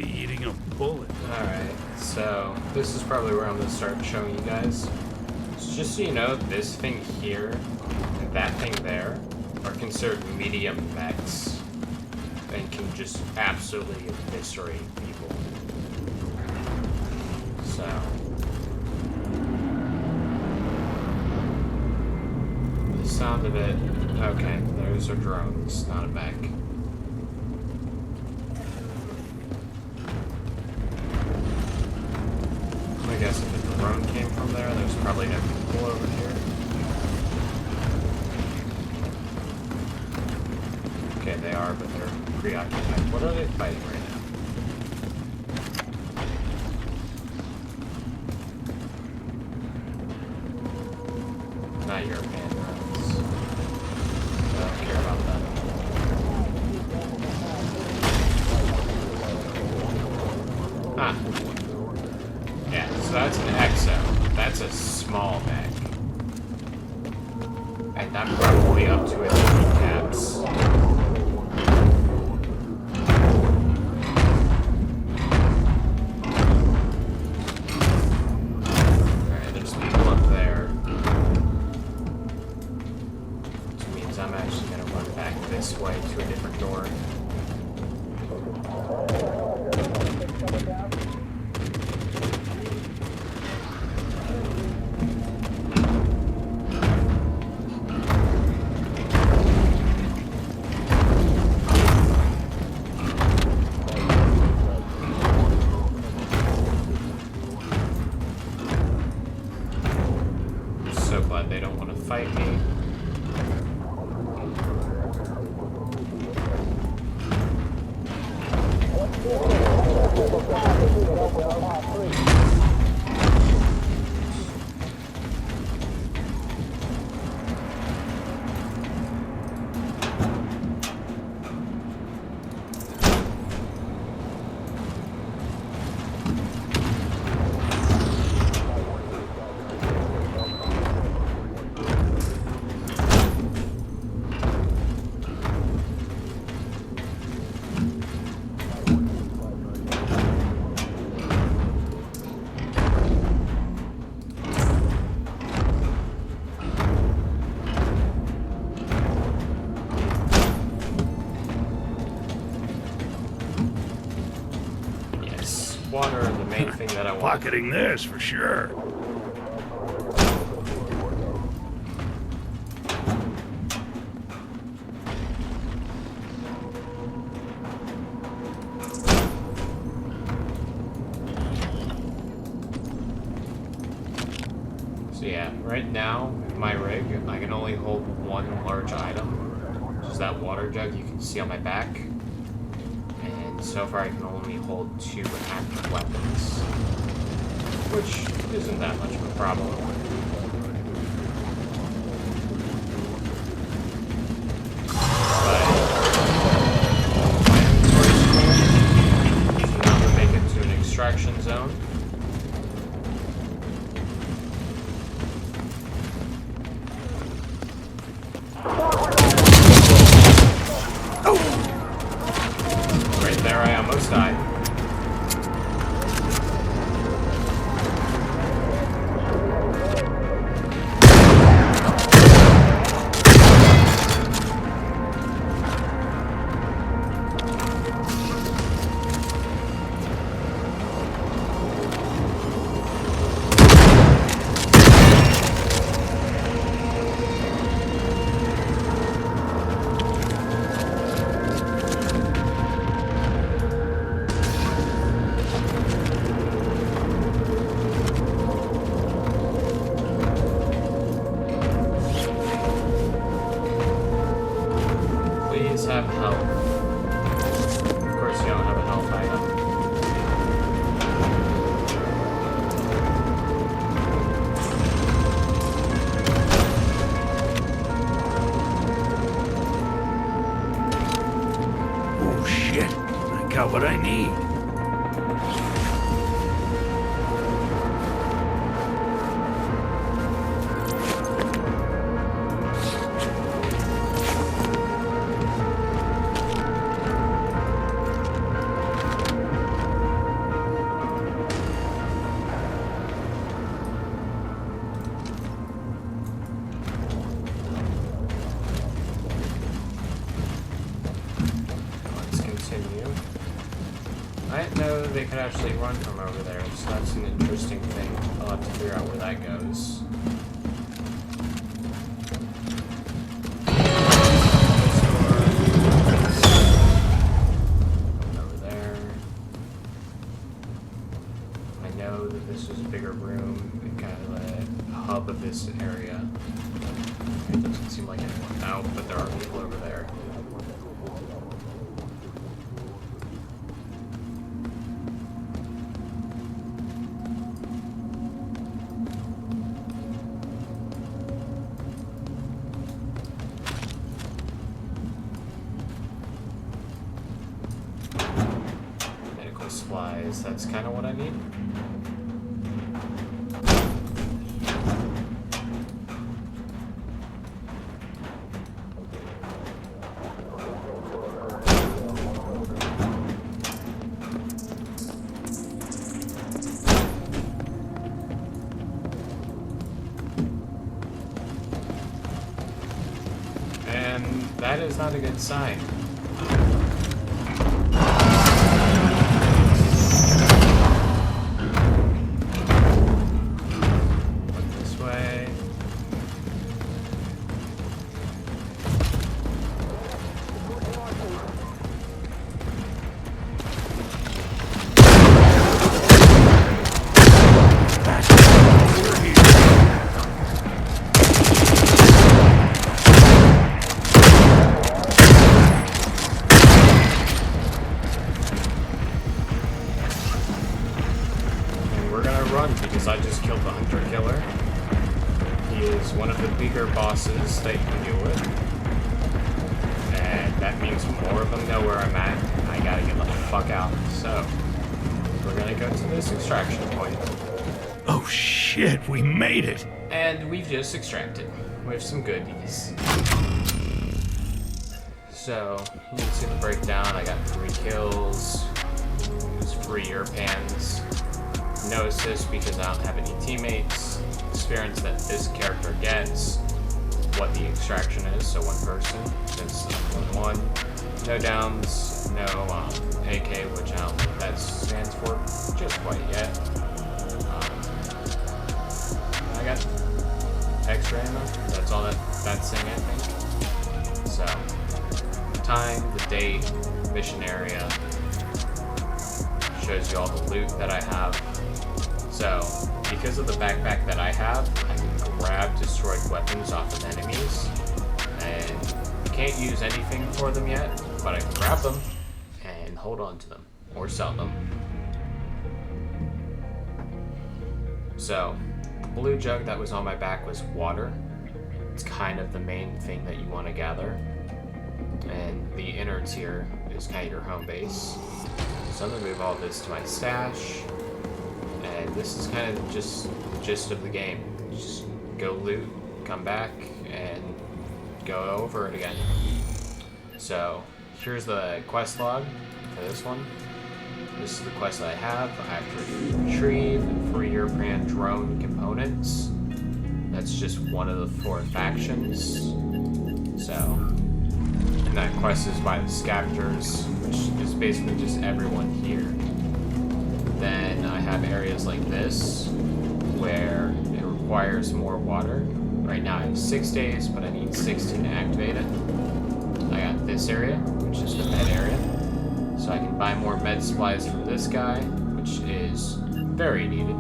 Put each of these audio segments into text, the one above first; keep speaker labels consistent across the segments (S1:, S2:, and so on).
S1: be eating a bullet.
S2: Alright, so this is probably where I'm going to start showing you guys. So just so you know, this thing here and that thing there are considered medium mechs and can just absolutely eviscerate people. So... the sound of it... okay, those are drones, not a mech. I guess if the drone came from there, there's probably no people over here. Okay, they are, but they're preoccupied. What are they fighting right now? Not European drones. I don't care about that. Ah. Yeah, so that's an EXO. That's a small mech. And I'm probably up to 11 caps. Alright, there's people up there. Which means I'm actually gonna run back this way to a different door. So glad they don't want to fight me. Water, the main thing that I want.
S1: Pocketing this for sure.
S2: So yeah, right now, with my rig, I can only hold one large item, which is that water jug you can see on my back. And so far I can only hold 2 active weapons, which isn't that much of a problem. But my inventory's full, so now I'm gonna make it to an extraction zone. There I almost died. Have health. Of course you don't have a health item.
S1: Oh shit, I got what I need.
S2: know they could actually run from over there, so that's an interesting thing. I'll have to figure out where that goes. Over there. I know that this was a bigger room, and kind of a hub of this area. It doesn't seem like anyone out, but there are people over there. Medical supplies, that's kind of what I need. And that is not a good sign. Look this way. Because I just killed the Hunter Killer. He is one of the bigger bosses that you can deal with. And that means more of them know where I'm at. I gotta get the fuck out. So, we're gonna go to this extraction point.
S1: Oh shit, we made it!
S2: And we've just extracted with some goodies. So, you can see the breakdown. I got 3 kills. Use 3 ear pans. No assist because I don't have any teammates. Experience that this character gets. What the extraction is, so 1 person, since I'm 1-1. No downs, no AK, which I don't think that stands for just quite yet. I got extra ammo. That's all that's saying, I think. So, time, the date, mission area. Shows you all the loot that I have. So, because of the backpack that I have, I can grab destroyed weapons off of enemies, and can't use anything for them yet, but I can grab them and hold on to them, or sell them. So, the blue jug that was on my back was water. It's kind of the main thing that you want to gather, and the inner tier is kind of your home base. So I'm going to move all this to my stash. And this is kind of just the gist of the game. You just go loot, come back, and go over it again. So, here's the quest log for this one. This is the quest that I have. I have to retrieve 3 European drone components. That's just one of the 4 factions. So, and that quest is by the Scavengers, which is basically just everyone here. Then I have areas like this, where it requires more water. Right now I have 6 days, but I need 16 to activate it. I got this area, which is the med area. So I can buy more med supplies from this guy, which is very needed.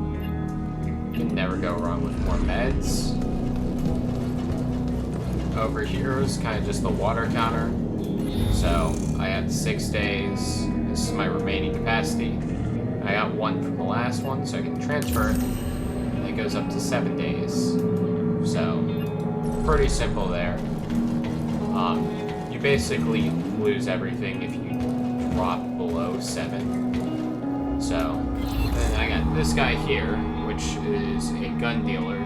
S2: You can never go wrong with more meds. Over here is kind of just the water counter. So I had 6 days. This is my remaining capacity. I got 1 from the last one, so I can transfer it, and it goes up to 7 days. So, pretty simple there. You basically lose everything if you drop below 7. So, then I got this guy here, which is a gun dealer.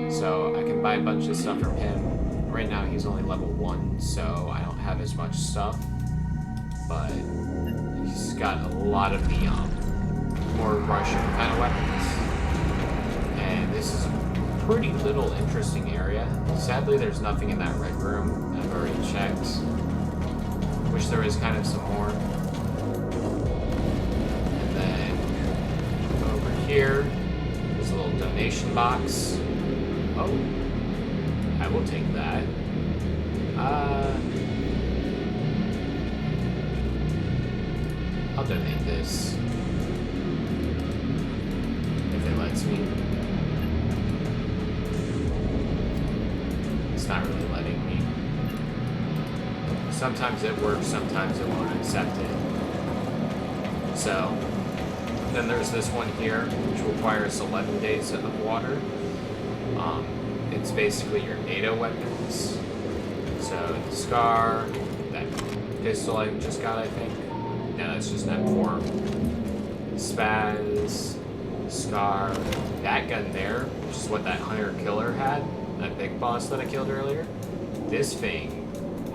S2: So I can buy a bunch of stuff from him. Right now he's only level 1, so I don't have as much stuff. But he's got a lot of the more Russian kind of weapons. And this is a pretty little interesting area. Sadly, there's nothing in that red room. I've already checked. Wish there was kind of some more. And here. There's a little donation box. Oh, I will take that. I'll donate this. If it lets me. It's not really letting me. Sometimes it works, sometimes it won't accept it. So, then there's this one here, which requires 11 days of water. It's basically your NATO weapons. So, the SCAR, that pistol I just got, I think. No, that's just an M4. Spaz, SCAR, that gun there, which is what that hunter-killer had, that big boss that I killed earlier. This thing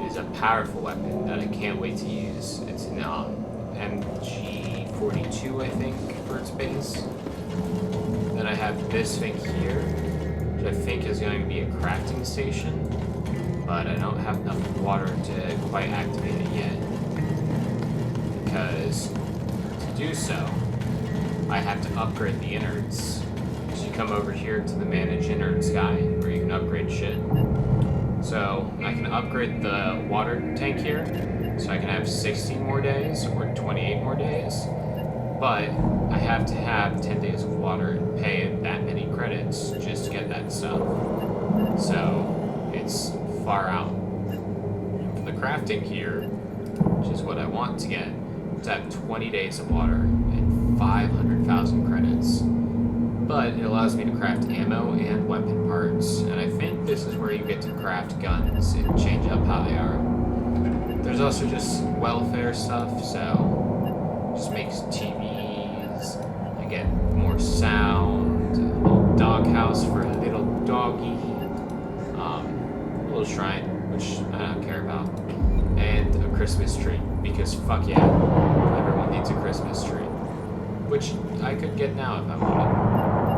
S2: is a powerful weapon that I can't wait to use. It's an MG42, I think, for its base. Then I have this thing here, which I think is going to be a crafting station, but I don't have enough water to quite activate it yet. Because to do so, I have to upgrade the innards. So you come over here to the manage innards guy, where you can upgrade shit. So I can upgrade the water tank here, so I can have 16 more days or 28 more days. But I have to have 10 days of water and pay that many credits just to get that stuff. So it's far out. For the crafting here, which is what I want to get, to have 20 days of water and 500,000 credits. But it allows me to craft ammo and weapon parts, and I think this is where you get to craft guns and change up how they are. There's also just welfare stuff, so just makes TVs, I get more sound, a little doghouse for a little doggy, a little shrine, which I don't care about, and a Christmas tree, because fuck yeah, everyone needs a Christmas tree. Which I could get now if I wanted.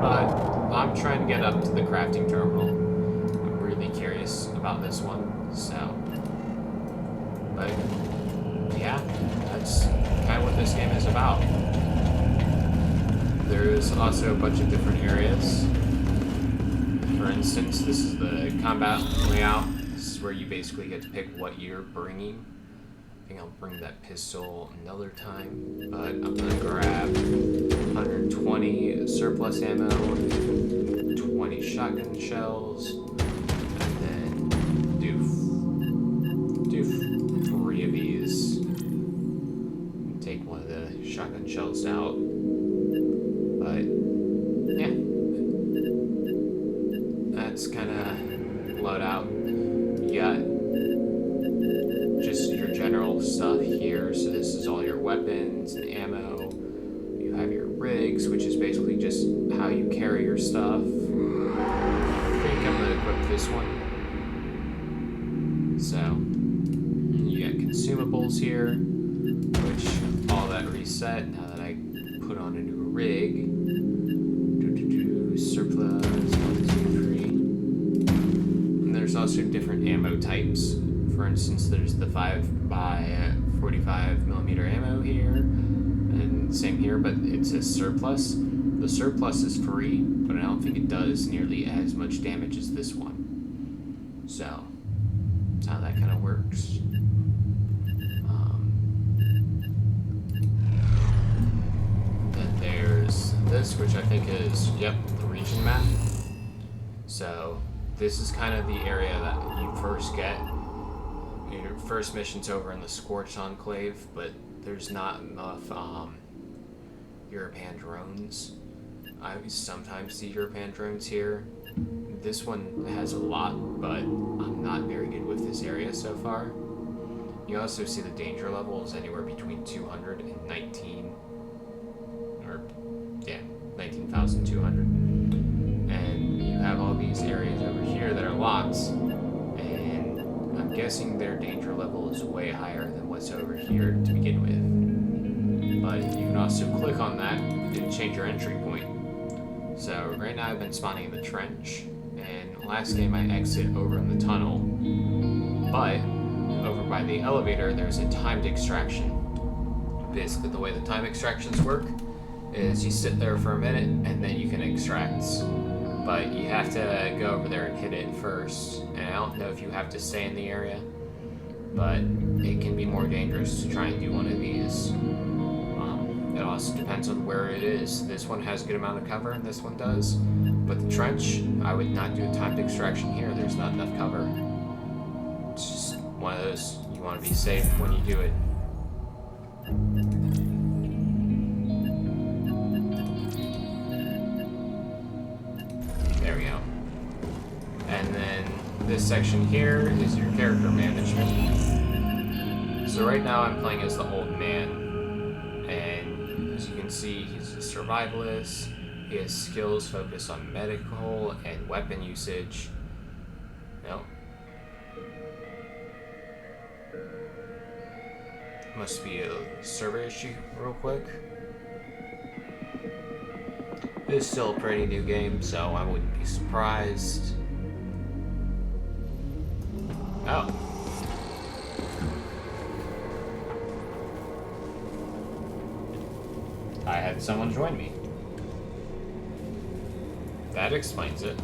S2: But I'm trying to get up to the crafting terminal. I'm really curious about this one, so. But yeah, that's kind of what this game is about. There's also a bunch of different areas. For instance, this is the combat layout. This is where you basically get to pick what you're bringing. I think I'll bring that pistol another time, but I'm gonna grab 120 surplus ammo, 20 shotgun shells, and then do 3 of these. Take one of the shotgun shells out, but yeah, that's kind of loadout. You got just your general stuff here. So this is all your weapons and ammo. You have your rigs, which is basically just how you carry your stuff. I think I'm gonna equip this one. So you got consumables here, which all that reset now that I put on a new rig. Surplus 1, 2, 3. And there's also different ammo types. For instance, there's the 5x45mm ammo here, and same here, but it says surplus. The surplus is free, but I don't think it does nearly as much damage as this one. So, that's how that kind of works. Then there's this, which I think is, yep, the region map. So, this is kind of the area that you first get. Your first mission's over in the Scorched Enclave, but there's not enough European drones. I sometimes see European drones here. This one has a lot, but I'm not very good with this area so far. You also see the danger level is anywhere between 200 and 19, or yeah, 19,200. And you have all these areas over here that are locked. I'm guessing their danger level is way higher than what's over here to begin with. But you can also click on that and change your entry point. So right now I've been spawning in the trench, and last game I exit over in the tunnel. But over by the elevator there's a timed extraction. Basically the way the time extractions work is you sit there for a minute and then you can extract. But you have to go over there and hit it first. And I don't know if you have to stay in the area, but it can be more dangerous to try and do one of these. It also depends on where it is. This one has a good amount of cover, and this one does. But the trench, I would not do a timed extraction here. There's not enough cover. It's just one of those, you want to be safe when you do it. There we go. And then this section here is your character management. So right now I'm playing as the old man. And as you can see, he's a survivalist. He has skills focused on medical and weapon usage. No. Must be a server issue real quick. It's still a pretty new game, so I wouldn't be surprised. Oh. I had someone join me. That explains it.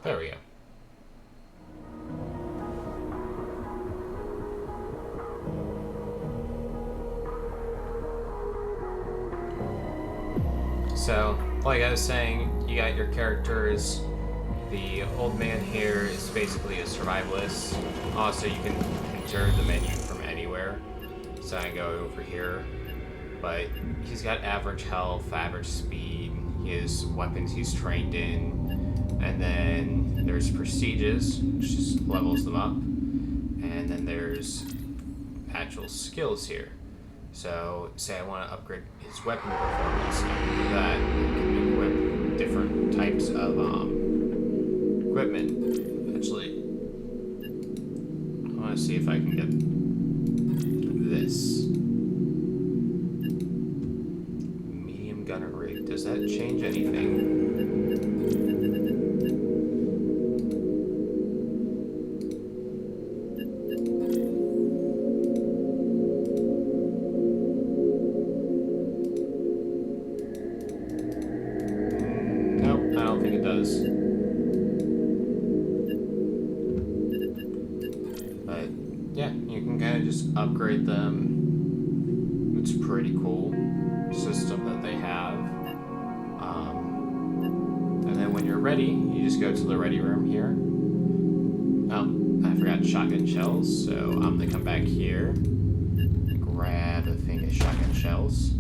S2: There we go. So, like I was saying, you got your characters. The old man here is basically a survivalist. Also, you can enter the menu from anywhere. So I go over here. But he's got average health, average speed, his weapons he's trained in. And then there's prestiges, which just levels them up. And then there's actual skills here. So, say I want to upgrade his weapon performance, I can do that. I can equip different types of equipment. Actually, I want to see if I can get this. Medium gunner rig. Does that change anything? But yeah, you can kind of just upgrade them. It's a pretty cool system that they have. And then when you're ready, you just go to the ready room here. Oh, I forgot shotgun shells, so I'm gonna come back here and grab a thing of shotgun shells.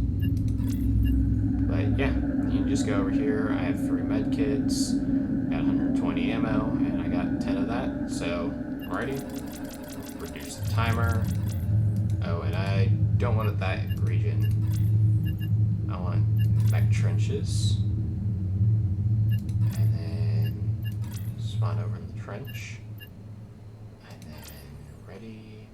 S2: But yeah, you can just go over here. I have 3 med kits, got 120 ammo, and I got 10 of that. So, alrighty. Reduce the timer. Oh, and I don't want that region. I want back trenches. And then spawn over in the trench. And then ready.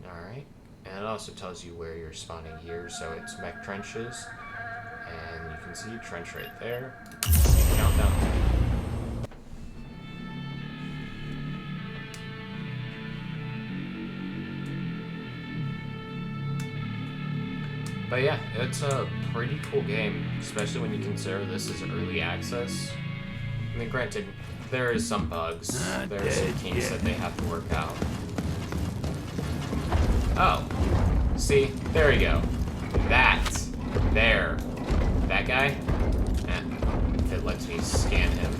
S2: Alright. And it also tells you where you're spawning here, so it's mech trenches. And you can see trench right there. Countdown. But yeah, it's a pretty cool game, especially when you consider this is early access. I mean, granted, there is some bugs. There are some kinks that they have to work out. Oh. See? There we go. There. That guy? If it lets me scan him.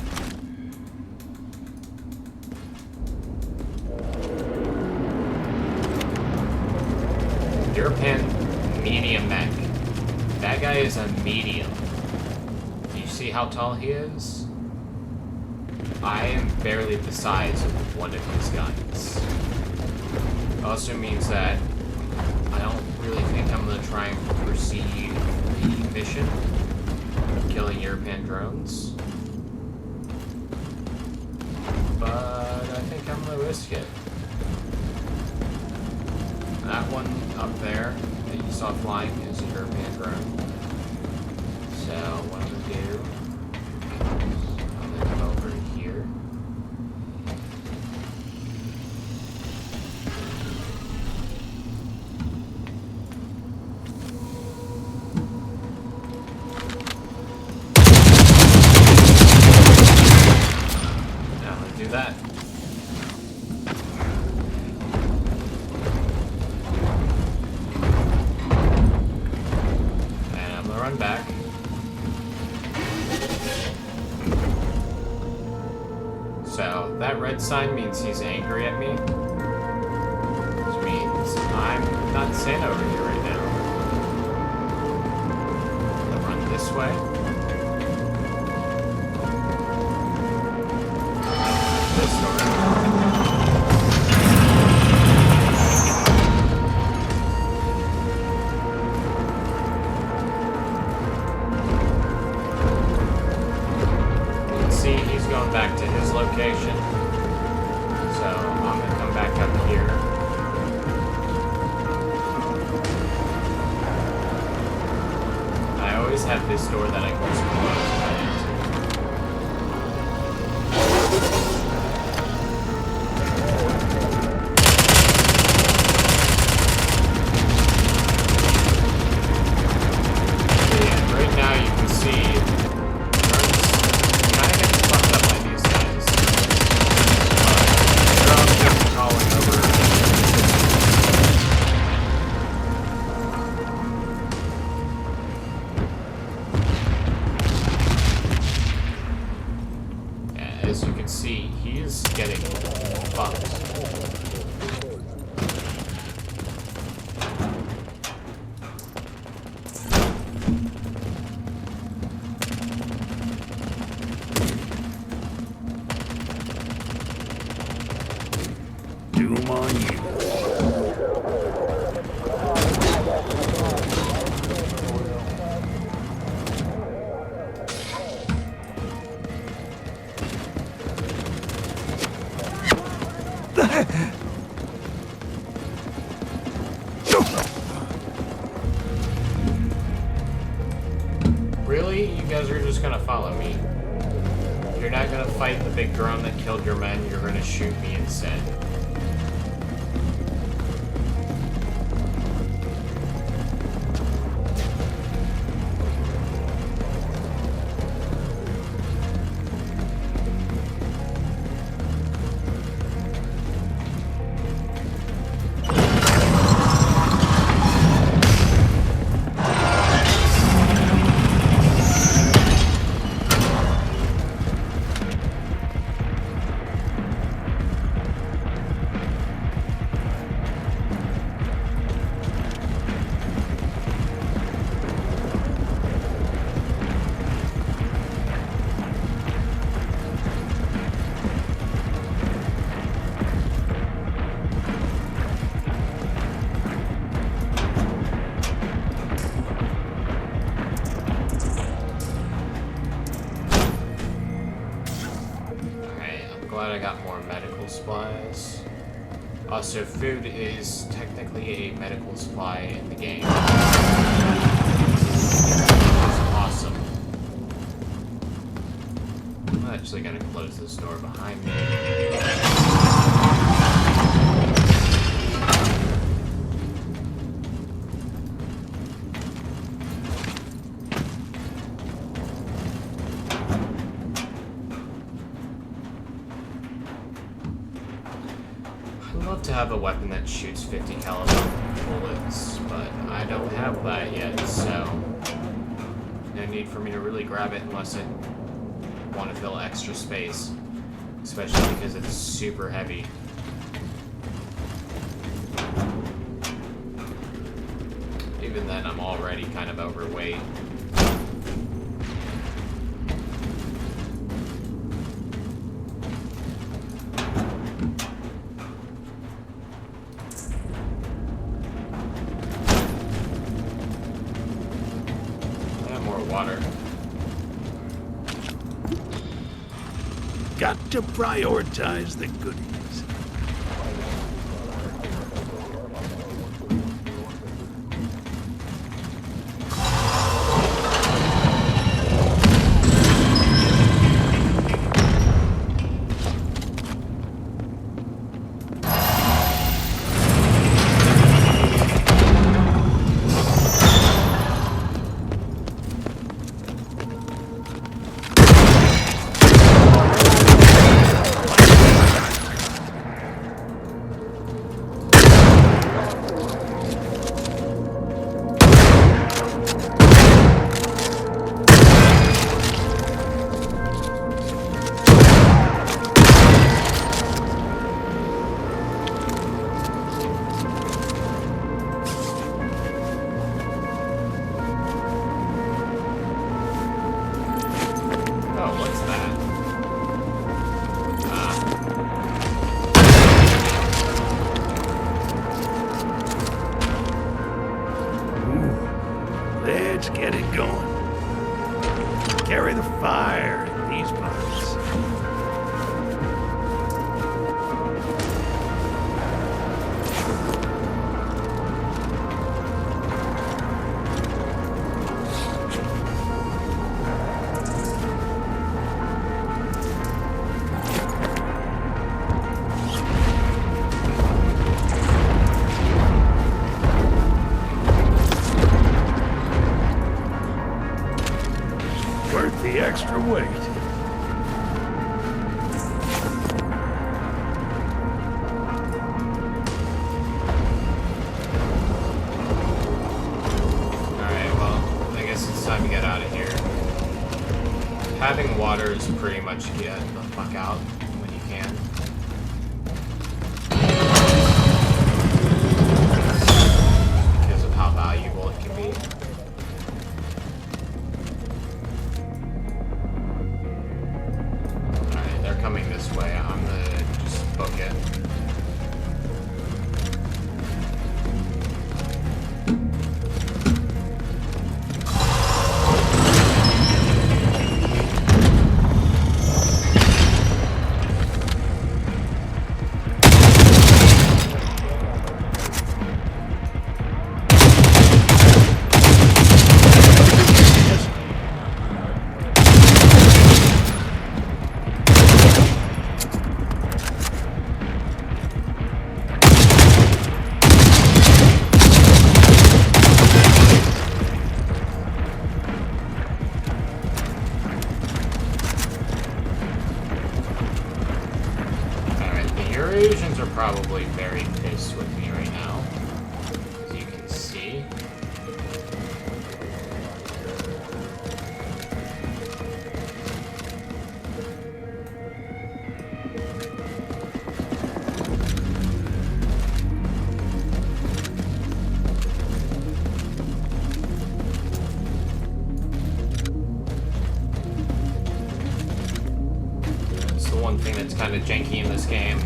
S2: European medium mech. That guy is a medium. Do you see how tall he is? I am barely the size of one of his guns. Also means that I don't really think I'm going to try and proceed the mission of killing European drones. But I think I risk it. That one up there that you saw flying is a European drone. So what I'm gonna do, I'm gonna come over here. Now I'm gonna do that. Run back. So that red sign means he's angry at me, which means I'm not sane over here right now. I'll run this way. This door. Back to his location, so I'm gonna come back up here. I always have this door that I can just close right into. Yeah, right now you can see as you can see, he is getting fucked.
S1: Doom on you.
S2: Really? You guys are just gonna follow me? You're not gonna fight the big drone that killed your men, you're gonna shoot me instead. Glad I got more medical supplies. Also, food is technically a medical supply in the game. It's awesome. I'm actually gonna close this door behind me. I'd love to have a weapon that shoots 50 caliber bullets, but I don't have that yet, so no need for me to really grab it unless I want to fill extra space, especially because it's super heavy. Even then, I'm already kind of overweight. Water.
S1: Got to prioritize the goodies. Get it going. Carry the fire in these parts. Worth the extra weight.
S2: Alright, well, I guess it's time to get out of here. Having water is pretty much get the fuck out when you can. Because of how valuable it can be. Alright, they're coming this way. I'm gonna just book it. Eurasians are probably very pissed with me right now, as you can see. That's the one thing that's kind of janky in this game.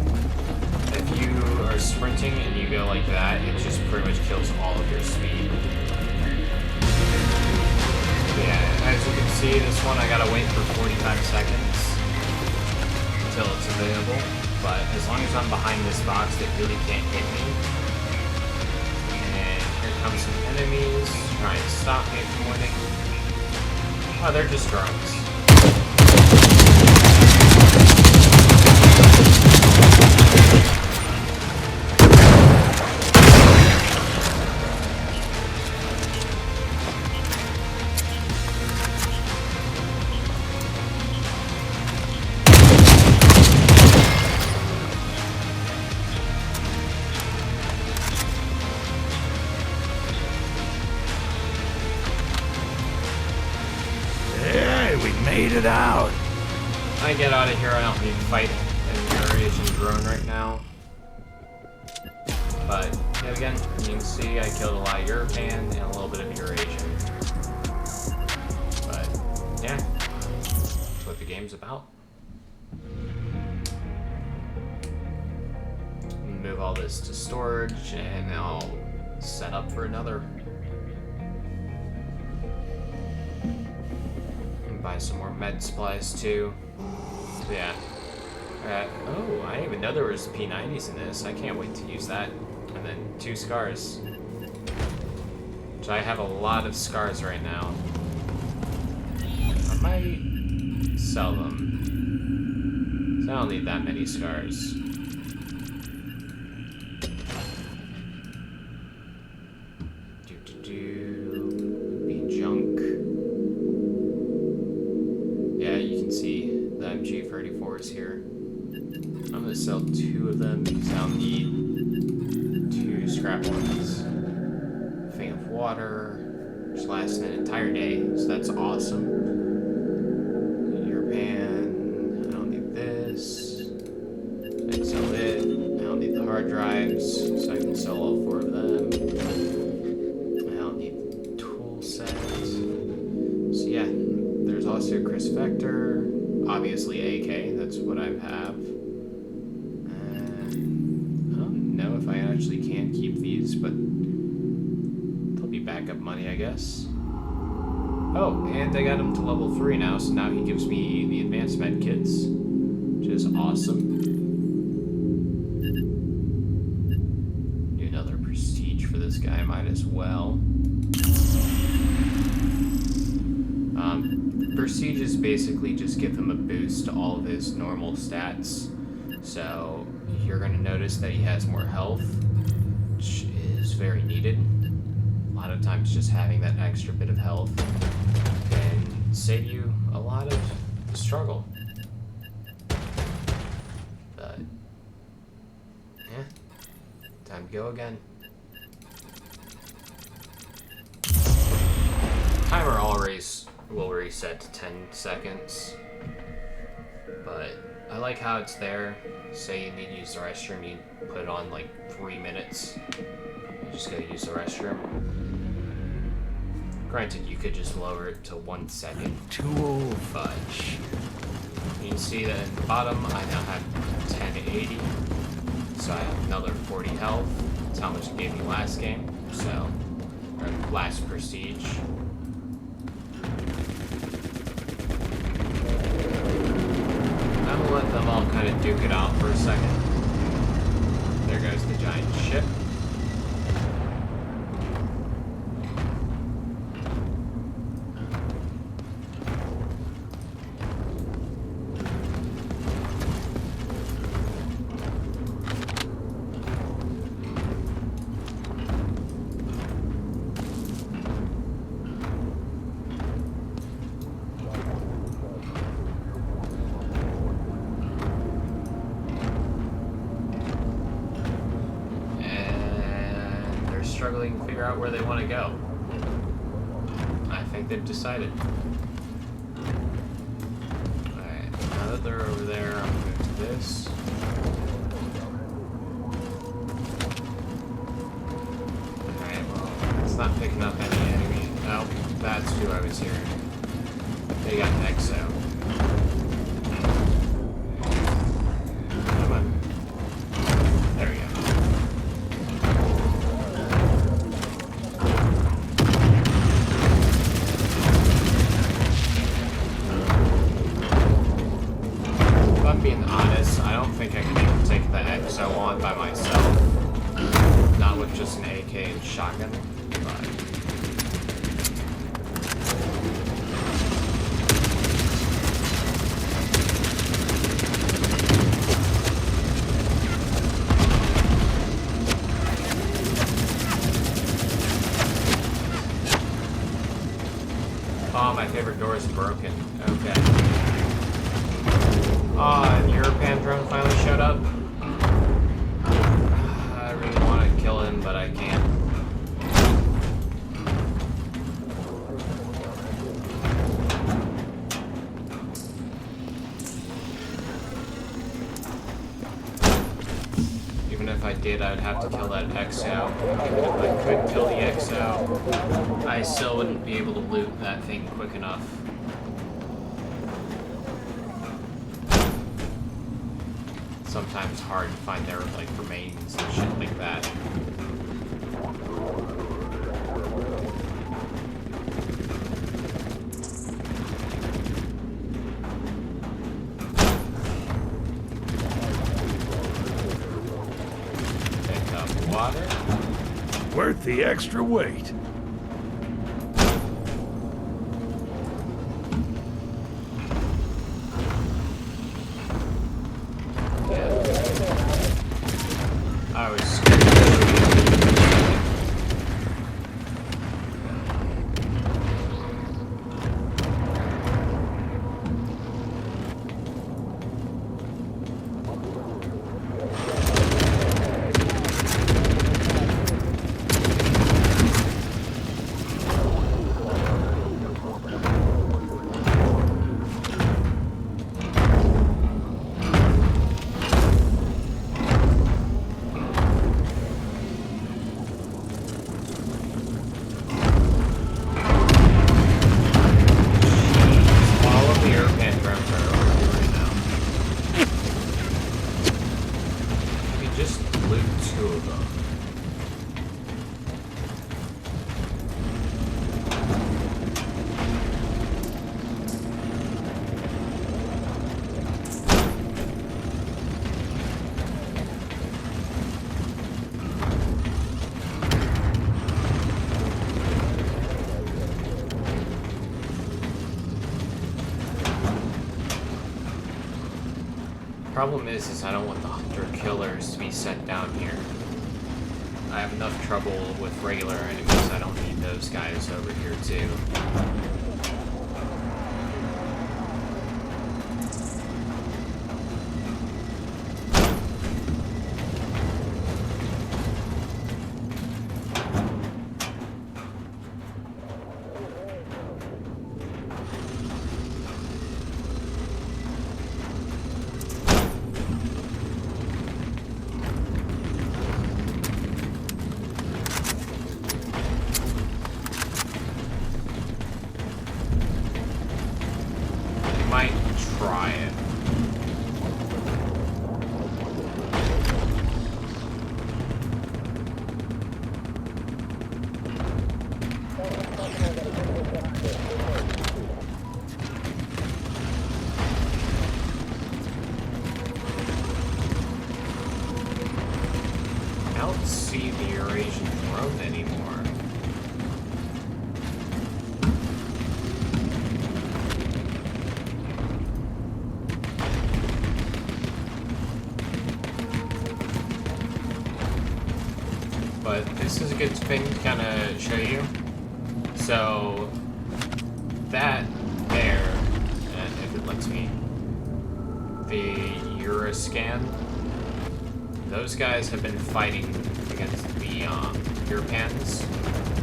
S2: If you are sprinting and you go like that, it just pretty much kills all of your speed. Yeah, as you can see, this one I gotta wait for 45 seconds until it's available. But as long as I'm behind this box, they really can't hit me. And here comes some enemies trying to stop me from winning. Oh, they're just drones.
S1: We made it out.
S2: I get out of here, I don't need to fight an Eurasian drone right now. But, yet again, you can see I killed a lot of European and a little bit of Eurasian. But, yeah, that's what the game's about. Move all this to storage, and I'll set up for another. Buy some more med supplies too. So yeah. Oh, I didn't even know there was P90s in this. I can't wait to use that. And then 2 scars. So I have a lot of scars right now. I might sell them. So I don't need that many scars. Be junk. Yeah, you can see the MG34s here. I'm gonna sell 2 of them because I'll need 2 scrap ones. Thing of water, which lasts an entire day, so that's awesome. Europan, I don't need this. I can sell it. I don't need the hard drives, so I can sell all 4 of them. I don't need tool set. So yeah. There's also Chris Vector, obviously AK, that's what I have. And I don't know if I actually can keep these, but they'll be backup money, I guess. Oh, and I got him to level 3 now, so now he gives me the advanced med kits, which is awesome. Need another prestige for this guy, might as well. Prestiges basically just give him a boost to all of his normal stats. So you're going to notice that he has more health, which is very needed. A lot of times just having that extra bit of health can save you a lot of struggle. But, yeah, time to go again. Timer always will reset to 10 seconds, but I like how it's there. Say you need to use the restroom, you put it on like 3 minutes. You just gotta use the restroom. Granted, you could just lower it to 1 second.
S1: Too old.
S2: But you can see that at the bottom, I now have 1080. So I have another 40 health. That's how much it gave me last game. So, or last prestige. I'm gonna let them all kind of duke it out for a second. There goes the giant ship. Struggling to figure out where they want to go. I think they've decided. Alright, now that they're over there, I'm going to do this. Alright, well, it's not picking up any enemy. Oh, that's who I was hearing. They got an Exo. Come on. There we go. Being honest, I don't think I can even take the Exo on by myself. Not with just an AK and shotgun, but... Oh, my favorite door is broken. Okay. And European drone finally showed up. I really want to kill him, but I can't. Even if I did, I'd have to kill that Exo. Even if I could kill the Exo, I still wouldn't be able to loot that thing quick enough. Sometimes hard to find their like remains and shit like that. Pick up water.
S1: Worth the extra weight.
S2: I was scared. Problem is I don't want the hunter-killers to be sent down here. I have enough trouble with regular enemies, I don't need those guys over here too. Might try it. I don't see the Eurasian throne anymore. But this is a good thing to kind of show you. So, that there, and if it lets me, the Euroscan, those guys have been fighting against the Europeans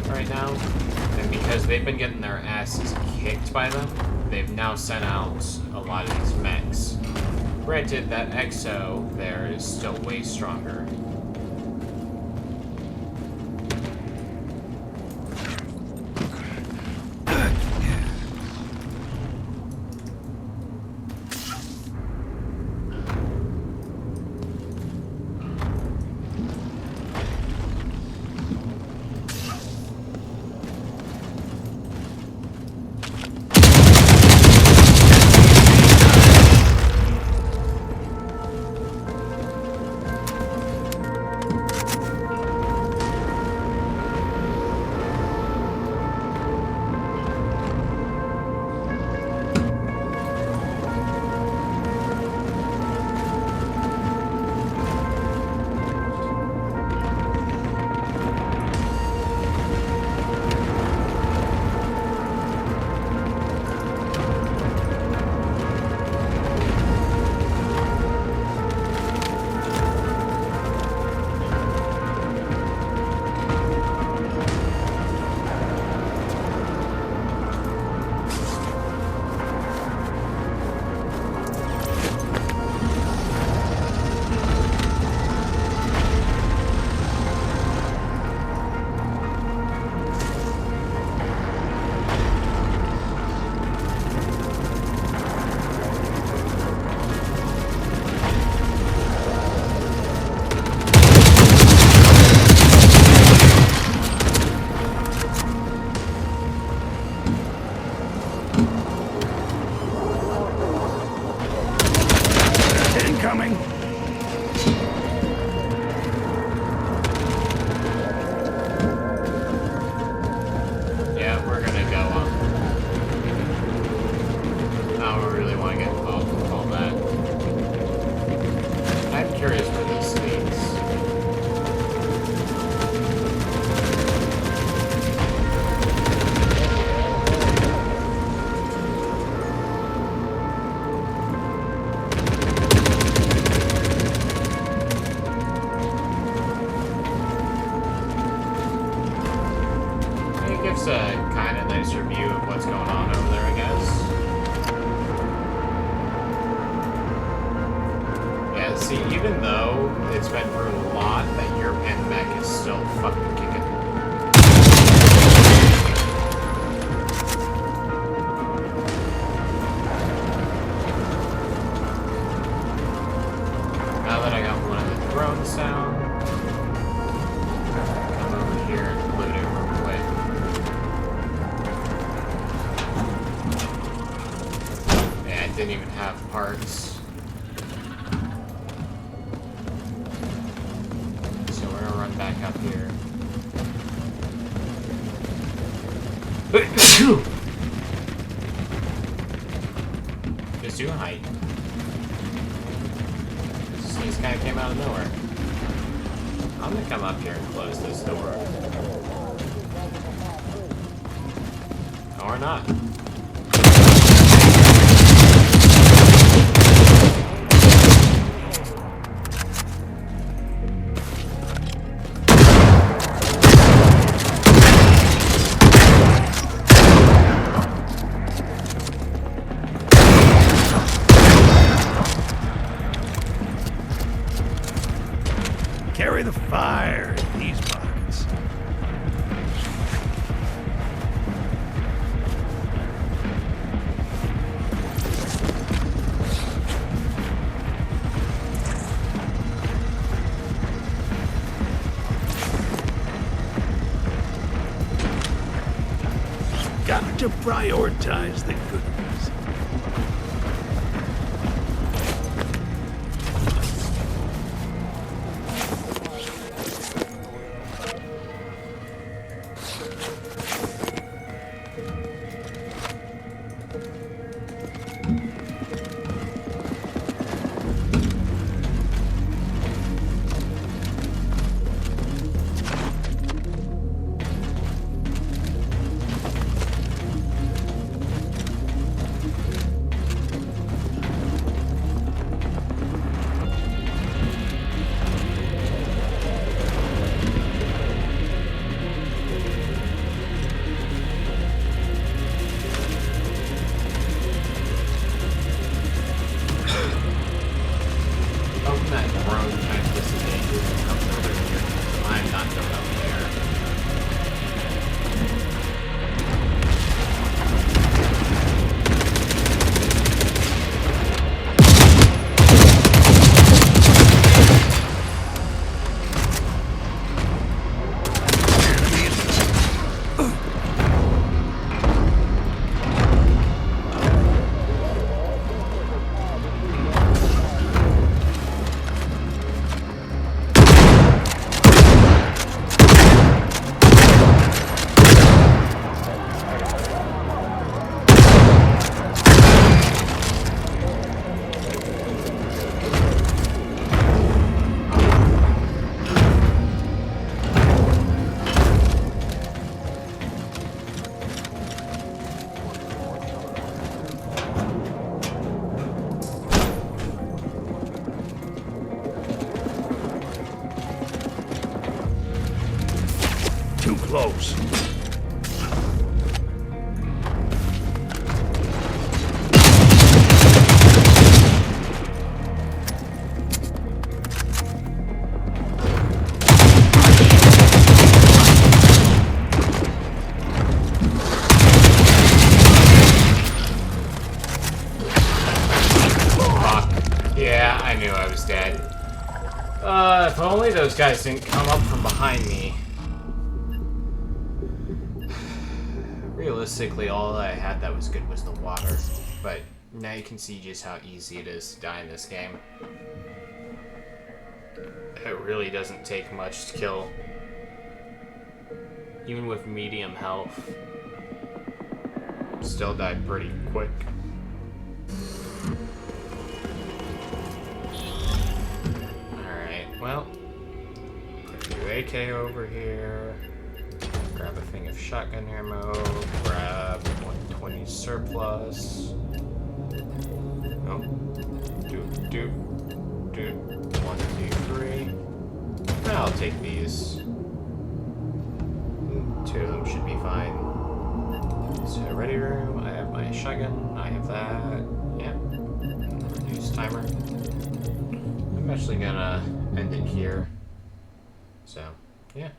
S2: right now, and because they've been getting their asses kicked by them, they've now sent out a lot of these mechs. Granted, that EXO there is still way stronger.
S1: Incoming!
S2: Yeah, we're gonna go on. I don't really want to get involved with all that. I'm curious where this leads. It gives a kind of nicer view of what's going on over there, I guess. Yeah, see, even though it's been through a lot, that European mech is still fucking kicking. Now that I got one of the drones down, come over here and loot it real quick. Yeah, I didn't even have parts. So we're gonna run back up here. Just do height. He just kind of came out of nowhere. I'm gonna come up here and close this door. Or not.
S1: Carry the fire in these pockets. Got to prioritize the goodies. Too close.
S2: Yeah, I knew I was dead. If only those guys didn't come up from behind me. Realistically, all I had that was good was the water. But now you can see just how easy it is to die in this game. It really doesn't take much to kill. Even with medium health. Still died pretty quick. Well, put your AK over here, grab a thing of shotgun ammo, grab 120 surplus. Oh, do. 1, 2, 3. I'll take these. 2 of them should be fine. So, ready room, I have my shotgun, I have that. Yep. Reduce timer. I'm actually gonna end it here. So, yeah.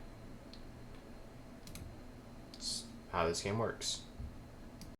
S2: That's how this game works.